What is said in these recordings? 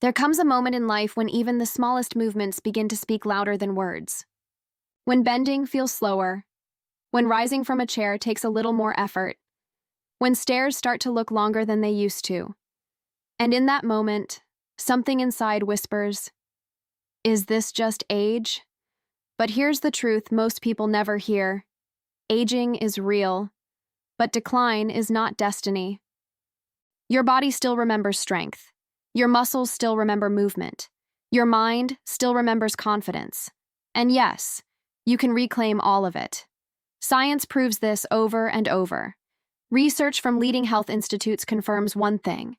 There comes a moment in life when even the smallest movements begin to speak louder than words. When bending feels slower, when rising from a chair takes a little more effort, when stairs start to look longer than they used to. And in that moment, something inside whispers, "Is this just age?" But here's the truth most people never hear. Aging is real, but decline is not destiny. Your body still remembers strength. Your muscles still remember movement. Your mind still remembers confidence. And yes, you can reclaim all of it. Science proves this over and over. Research from leading health institutes confirms one thing.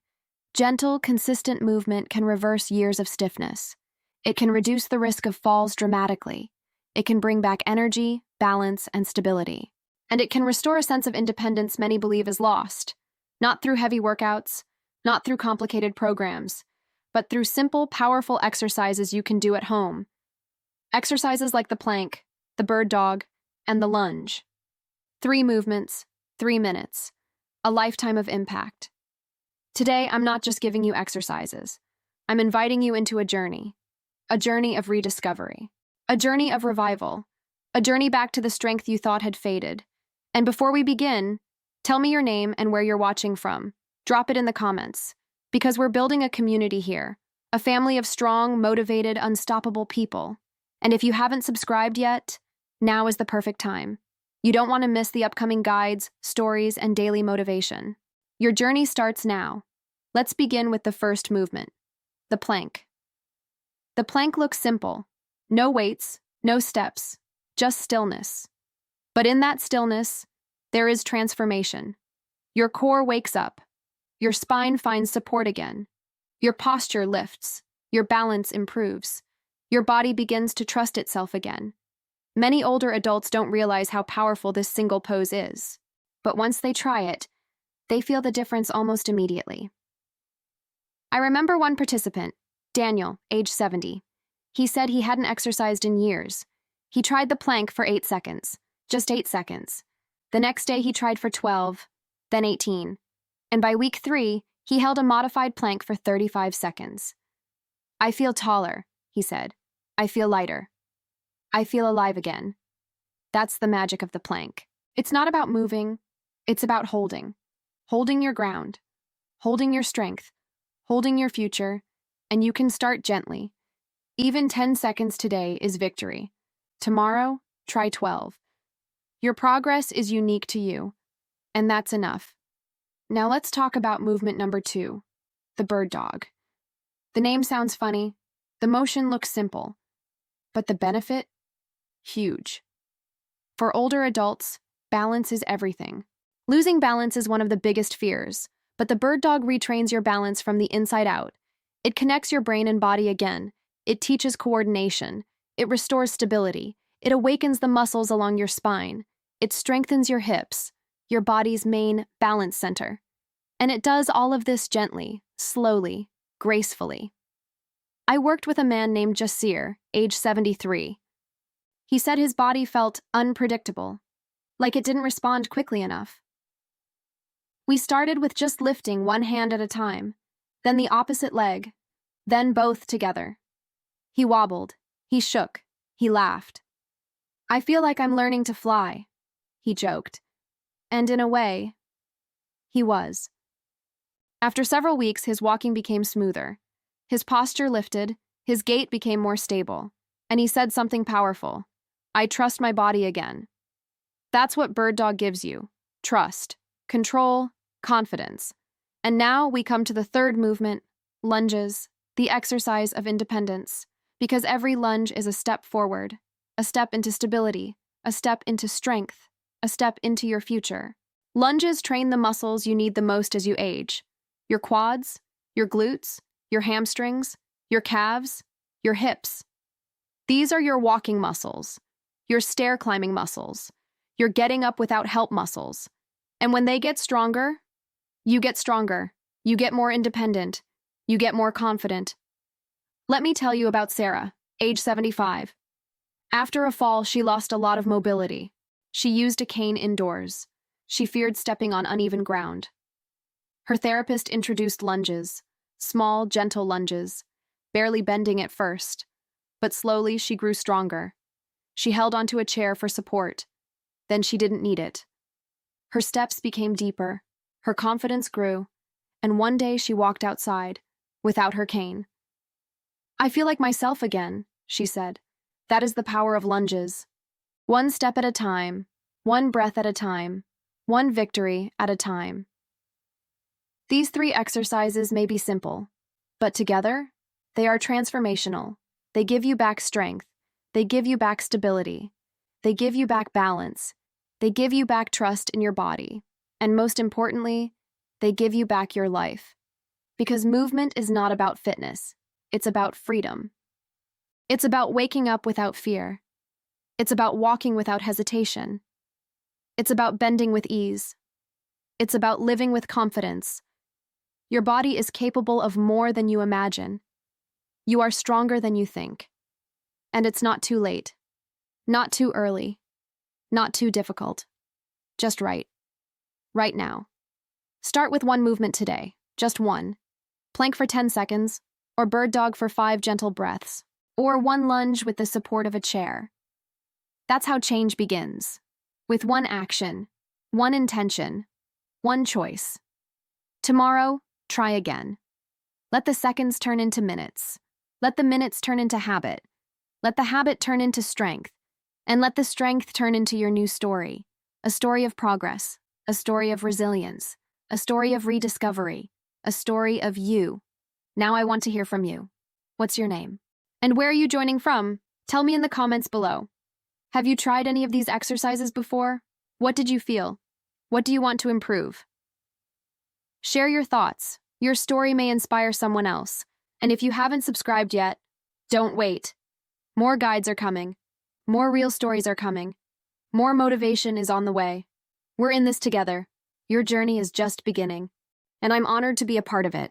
Gentle, consistent movement can reverse years of stiffness. It can reduce the risk of falls dramatically. It can bring back energy, balance, and stability. And it can restore a sense of independence many believe is lost. Not through heavy workouts, not through complicated programs, but through simple, powerful exercises you can do at home. Exercises like the plank, the bird dog, and the lunge. 3 movements, 3 minutes, a lifetime of impact. Today, I'm not just giving you exercises. I'm inviting you into a journey of rediscovery, a journey of revival, a journey back to the strength you thought had faded. And before we begin, tell me your name and where you're watching from. Drop it in the comments, because we're building a community here, a family of strong, motivated, unstoppable people. And if you haven't subscribed yet, now is the perfect time. You don't want to miss the upcoming guides, stories, and daily motivation. Your journey starts now. Let's begin with the first movement, the plank. The plank looks simple. No weights, no steps, just stillness. But in that stillness, there is transformation. Your core wakes up. Your spine finds support again. Your posture lifts. Your balance improves. Your body begins to trust itself again. Many older adults don't realize how powerful this single pose is. But once they try it, they feel the difference almost immediately. I remember one participant, Daniel, age 70. He said he hadn't exercised in years. He tried the plank for 8 seconds, just 8 seconds. The next day he tried for 12, then 18. And by week 3, he held a modified plank for 35 seconds. "I feel taller," he said. "I feel lighter. I feel alive again." That's the magic of the plank. It's not about moving, it's about holding. Holding your ground, holding your strength, holding your future, and you can start gently. Even 10 seconds today is victory. Tomorrow, try 12. Your progress is unique to you, and that's enough. Now let's talk about movement number 2, the bird dog. The name sounds funny, the motion looks simple, but the benefit? Huge. For older adults, balance is everything. Losing balance is one of the biggest fears, but the bird dog retrains your balance from the inside out. It connects your brain and body again. It teaches coordination. It restores stability. It awakens the muscles along your spine. It strengthens your hips, your body's main balance center. And it does all of this gently, slowly, gracefully. I worked with a man named Jasir, age 73. He said his body felt unpredictable, like it didn't respond quickly enough. We started with just lifting one hand at a time, then the opposite leg, then both together. He wobbled, he shook, he laughed. "I feel like I'm learning to fly," he joked. And in a way, he was. After several weeks, his walking became smoother. His posture lifted, his gait became more stable, and he said something powerful. "I trust my body again." That's what Bird Dog gives you: trust, control, confidence. And now we come to the third movement, lunges, the exercise of independence, because every lunge is a step forward, a step into stability, a step into strength, a step into your future. Lunges train the muscles you need the most as you age: your quads, your glutes, your hamstrings, your calves, your hips. These are your walking muscles, your stair climbing muscles, your getting up without help muscles. And when they get stronger, you get stronger, you get more independent, you get more confident. Let me tell you about Sarah, age 75. After a fall, she lost a lot of mobility. She used a cane indoors. She feared stepping on uneven ground. Her therapist introduced lunges, small, gentle lunges, barely bending at first, but slowly she grew stronger. She held onto a chair for support. Then she didn't need it. Her steps became deeper, her confidence grew, and one day she walked outside, without her cane. "I feel like myself again," she said. "That is the power of lunges. One step at a time, one breath at a time, one victory at a time." These 3 exercises may be simple, but together, they are transformational. They give you back strength. They give you back stability. They give you back balance. They give you back trust in your body. And most importantly, they give you back your life. Because movement is not about fitness. It's about freedom. It's about waking up without fear. It's about walking without hesitation. It's about bending with ease. It's about living with confidence. Your body is capable of more than you imagine. You are stronger than you think. And it's not too late. Not too early. Not too difficult. Just right. Right now. Start with one movement today. Just one. Plank for 10 seconds, or bird dog for 5 gentle breaths, or one lunge with the support of a chair. That's how change begins. With one action, one intention, one choice. Tomorrow, try again. Let the seconds turn into minutes. Let the minutes turn into habit. Let the habit turn into strength. And let the strength turn into your new story. A story of progress. A story of resilience. A story of rediscovery. A story of you. Now I want to hear from you. What's your name? And where are you joining from? Tell me in the comments below. Have you tried any of these exercises before? What did you feel? What do you want to improve? Share your thoughts. Your story may inspire someone else. And if you haven't subscribed yet, don't wait. More guides are coming. More real stories are coming. More motivation is on the way. We're in this together. Your journey is just beginning. And I'm honored to be a part of it.